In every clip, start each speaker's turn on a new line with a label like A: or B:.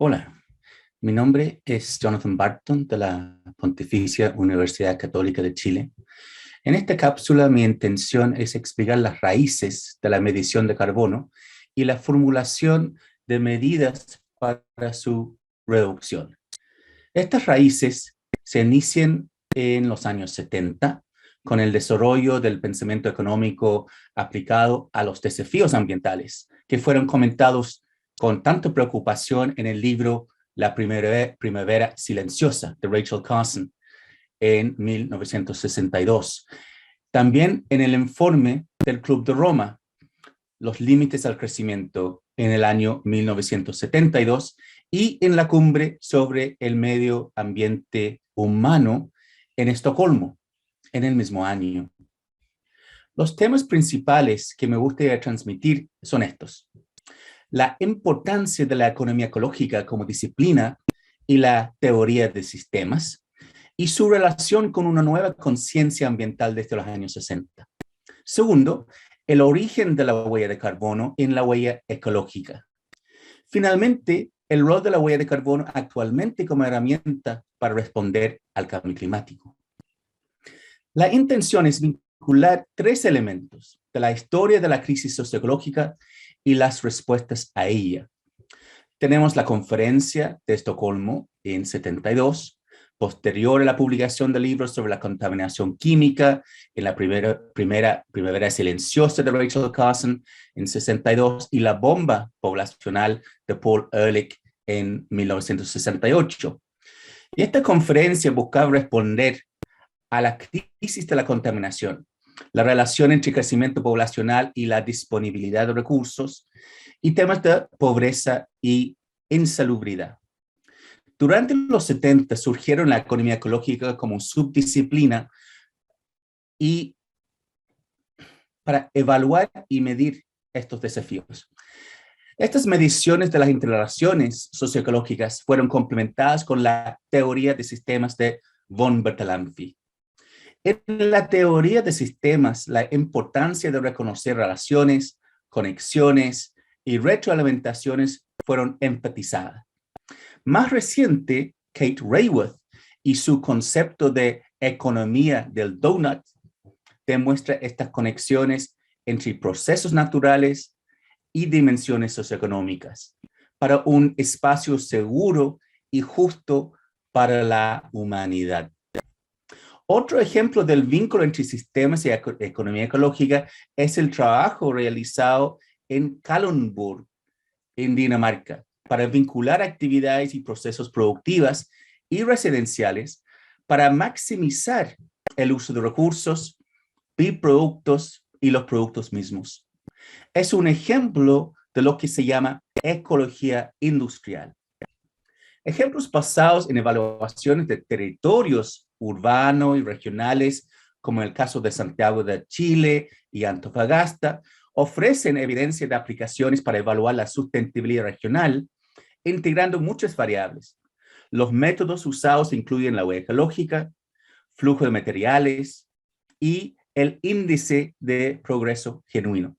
A: Hola, mi nombre es Jonathan Barton de la Pontificia Universidad Católica de Chile. En esta cápsula mi intención es explicar las raíces de la medición de carbono y la formulación de medidas para su reducción. Estas raíces se inician en los años 70 con el desarrollo del pensamiento económico aplicado a los desafíos ambientales, que fueron comentados con tanta preocupación en el libro La Primavera Silenciosa de Rachel Carson en 1962. También en el informe del Club de Roma, Los límites al crecimiento, en el año 1972, y en la cumbre sobre el medio ambiente humano en Estocolmo, en el mismo año. Los temas principales que me gustaría transmitir son estos: la importancia de la economía ecológica como disciplina y la teoría de sistemas, y su relación con una nueva conciencia ambiental desde los años 60. Segundo, el origen de la huella de carbono en la huella ecológica. Finalmente, el rol de la huella de carbono actualmente como herramienta para responder al cambio climático. La intención es vincular tres elementos de la historia de la crisis socioecológica y las respuestas a ella. Tenemos la conferencia de Estocolmo en 72, posterior a la publicación de libros sobre la contaminación química en la primavera silenciosa de Rachel Carson en 62 y la bomba poblacional de Paul Ehrlich en 1968. Y esta conferencia buscaba responder a la crisis de la contaminación, la relación entre crecimiento poblacional y la disponibilidad de recursos, y temas de pobreza y insalubridad. Durante los 70 surgieron la economía ecológica como subdisciplina y para evaluar y medir estos desafíos. Estas mediciones de las interrelaciones socioecológicas fueron complementadas con la teoría de sistemas de von Bertalanffy. En la teoría de sistemas, la importancia de reconocer relaciones, conexiones y retroalimentaciones fueron enfatizadas. Más reciente, Kate Raworth y su concepto de economía del donut demuestra estas conexiones entre procesos naturales y dimensiones socioeconómicas para un espacio seguro y justo para la humanidad. Otro ejemplo del vínculo entre sistemas y economía ecológica es el trabajo realizado en Kalundborg, en Dinamarca, para vincular actividades y procesos productivas y residenciales para maximizar el uso de recursos, biproductos y los productos mismos. Es un ejemplo de lo que se llama ecología industrial. Ejemplos basados en evaluaciones de territorios urbanos y regionales, como el caso de Santiago de Chile y Antofagasta, ofrecen evidencia de aplicaciones para evaluar la sustentabilidad regional, integrando muchas variables. Los métodos usados incluyen la huella ecológica, flujo de materiales y el índice de progreso genuino.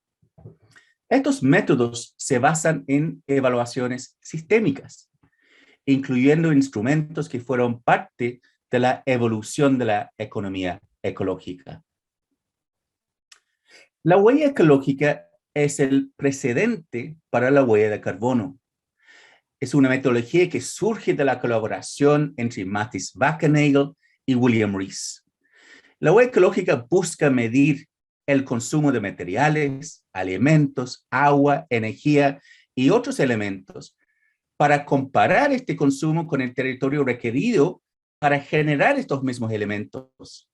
A: Estos métodos se basan en evaluaciones sistémicas, incluyendo instrumentos que fueron parte de la evolución de la economía ecológica. La huella ecológica es el precedente para la huella de carbono. Es una metodología que surge de la colaboración entre Mathis Wackenagel y William Rees. La huella ecológica busca medir el consumo de materiales, alimentos, agua, energía y otros elementos para comparar este consumo con el territorio requerido para generar estos mismos elementos.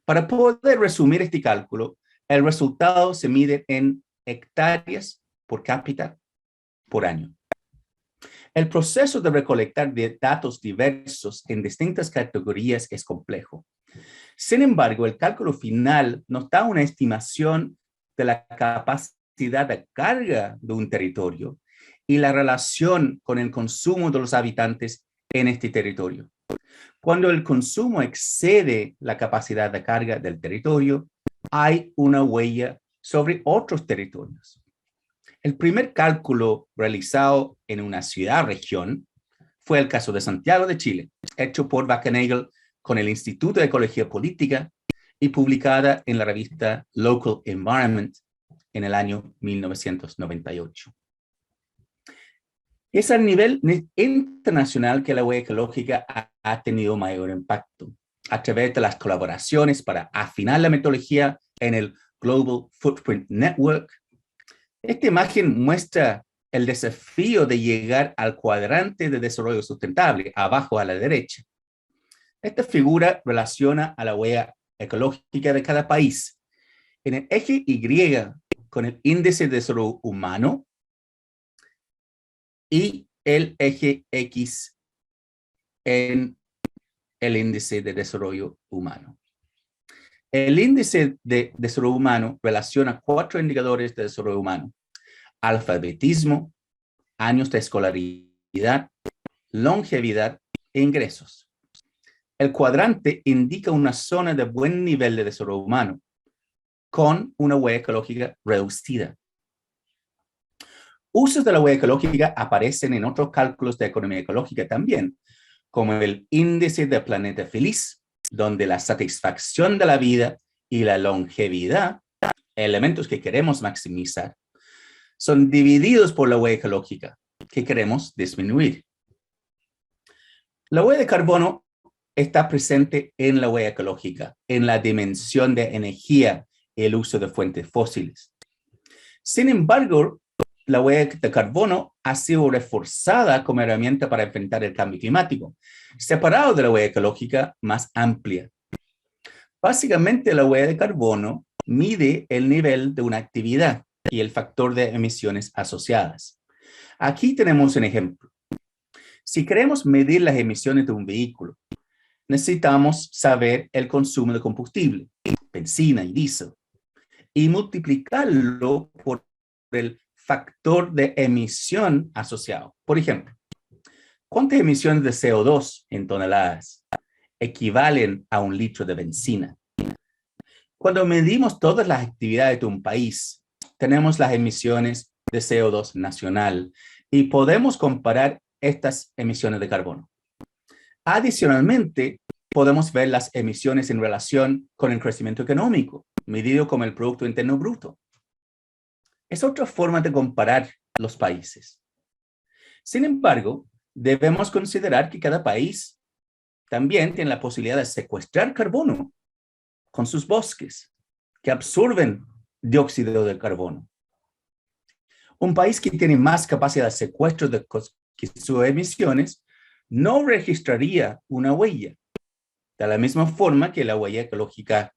A: Para poder resumir este cálculo, el resultado se mide en hectáreas por cápita por año. El proceso de recolectar datos diversos en distintas categorías es complejo. Sin embargo, el cálculo final nos da una estimación de la capacidad de carga de un territorio y la relación con el consumo de los habitantes en este territorio. Cuando el consumo excede la capacidad de carga del territorio, hay una huella sobre otros territorios. El primer cálculo realizado en una ciudad-región fue el caso de Santiago de Chile, hecho por Wachenagel con el Instituto de Ecología Política y publicada en la revista Local Environment en el año 1998. Es a nivel internacional que la huella ecológica ha tenido mayor impacto, a través de las colaboraciones para afinar la metodología en el Global Footprint Network. Esta imagen muestra el desafío de llegar al cuadrante de desarrollo sustentable, abajo a la derecha. Esta figura relaciona a la huella ecológica de cada país. En el eje Y, con el índice de desarrollo humano, y el eje X en el índice de desarrollo humano. El índice de desarrollo humano relaciona 4 indicadores de desarrollo humano: alfabetismo, años de escolaridad, longevidad e ingresos. El cuadrante indica una zona de buen nivel de desarrollo humano, con una huella ecológica reducida. Usos de la huella ecológica aparecen en otros cálculos de economía ecológica también, como el índice de planeta feliz, donde la satisfacción de la vida y la longevidad, elementos que queremos maximizar, son divididos por la huella ecológica, que queremos disminuir. La huella de carbono está presente en la huella ecológica, en la dimensión de energía y el uso de fuentes fósiles. Sin embargo, la huella de carbono ha sido reforzada como herramienta para enfrentar el cambio climático, separado de la huella ecológica más amplia. Básicamente, la huella de carbono mide el nivel de una actividad y el factor de emisiones asociadas. Aquí tenemos un ejemplo. Si queremos medir las emisiones de un vehículo, necesitamos saber el consumo de combustible, benzina y diésel, y multiplicarlo por el factor de emisión asociado. Por ejemplo, ¿cuántas emisiones de CO2 en toneladas equivalen a 1 litro de benzina? Cuando medimos todas las actividades de un país, tenemos las emisiones de CO2 nacional y podemos comparar estas emisiones de carbono. Adicionalmente, podemos ver las emisiones en relación con el crecimiento económico, medido como el Producto Interno Bruto. Es otra forma de comparar los países. Sin embargo, debemos considerar que cada país también tiene la posibilidad de secuestrar carbono con sus bosques, que absorben dióxido de carbono. Un país que tiene más capacidad de secuestro que sus emisiones no registraría una huella, de la misma forma que la huella ecológica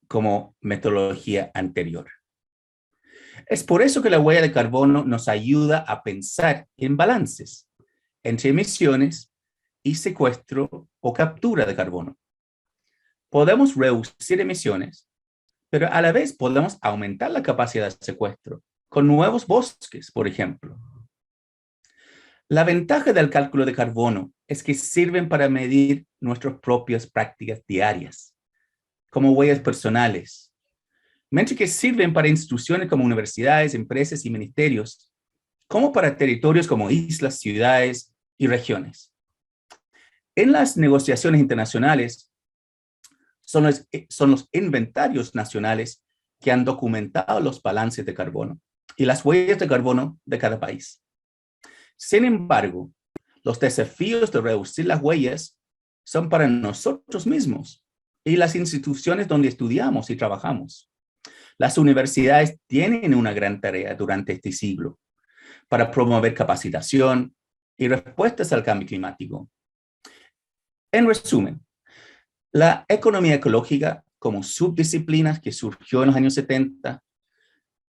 A: como metodología anterior. Es por eso que la huella de carbono nos ayuda a pensar en balances entre emisiones y secuestro o captura de carbono. Podemos reducir emisiones, pero a la vez podemos aumentar la capacidad de secuestro con nuevos bosques, por ejemplo. La ventaja del cálculo de carbono es que sirven para medir nuestras propias prácticas diarias, como huellas personales, mientras que sirven para instituciones como universidades, empresas y ministerios, como para territorios como islas, ciudades y regiones. En las negociaciones internacionales, son los inventarios nacionales que han documentado los balances de carbono y las huellas de carbono de cada país. Sin embargo, los desafíos de reducir las huellas son para nosotros mismos y las instituciones donde estudiamos y trabajamos. Las universidades tienen una gran tarea durante este siglo para promover capacitación y respuestas al cambio climático. En resumen, la economía ecológica como subdisciplina que surgió en los años 70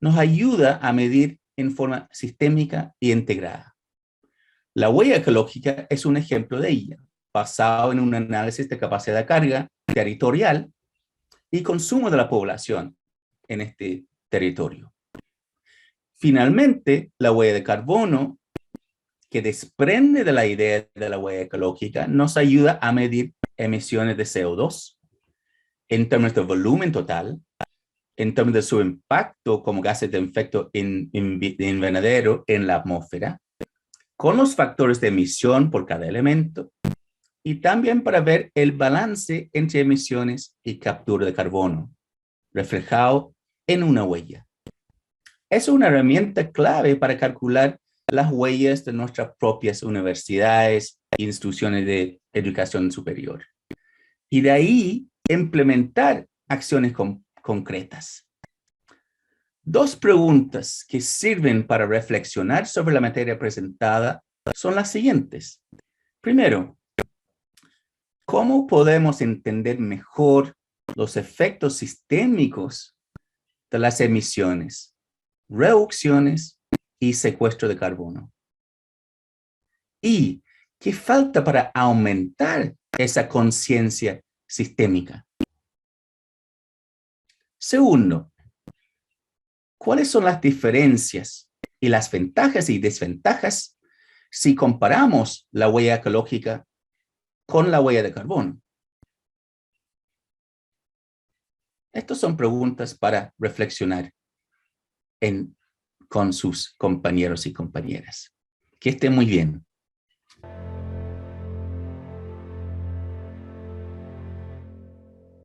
A: nos ayuda a medir en forma sistémica y integrada. La huella ecológica es un ejemplo de ella, basado en un análisis de capacidad de carga territorial y consumo de la población en este territorio. Finalmente, la huella de carbono, que desprende de la idea de la huella ecológica, nos ayuda a medir emisiones de CO2 en términos de volumen total en términos de su impacto como gases de efecto invernadero en la atmósfera, con los factores de emisión por cada elemento, y también para ver el balance entre emisiones y captura de carbono, reflejado en una huella. Es una herramienta clave para calcular las huellas de nuestras propias universidades e instituciones de educación superior. Y de ahí implementar acciones concretas. Dos preguntas que sirven para reflexionar sobre la materia presentada son las siguientes. Primero, ¿cómo podemos entender mejor los efectos sistémicos de las emisiones, reducciones y secuestro de carbono? ¿Y qué falta para aumentar esa conciencia sistémica? Segundo, ¿cuáles son las diferencias y las ventajas y desventajas si comparamos la huella ecológica con la huella de carbono? Estas son preguntas para reflexionar con sus compañeros y compañeras. Que estén muy bien.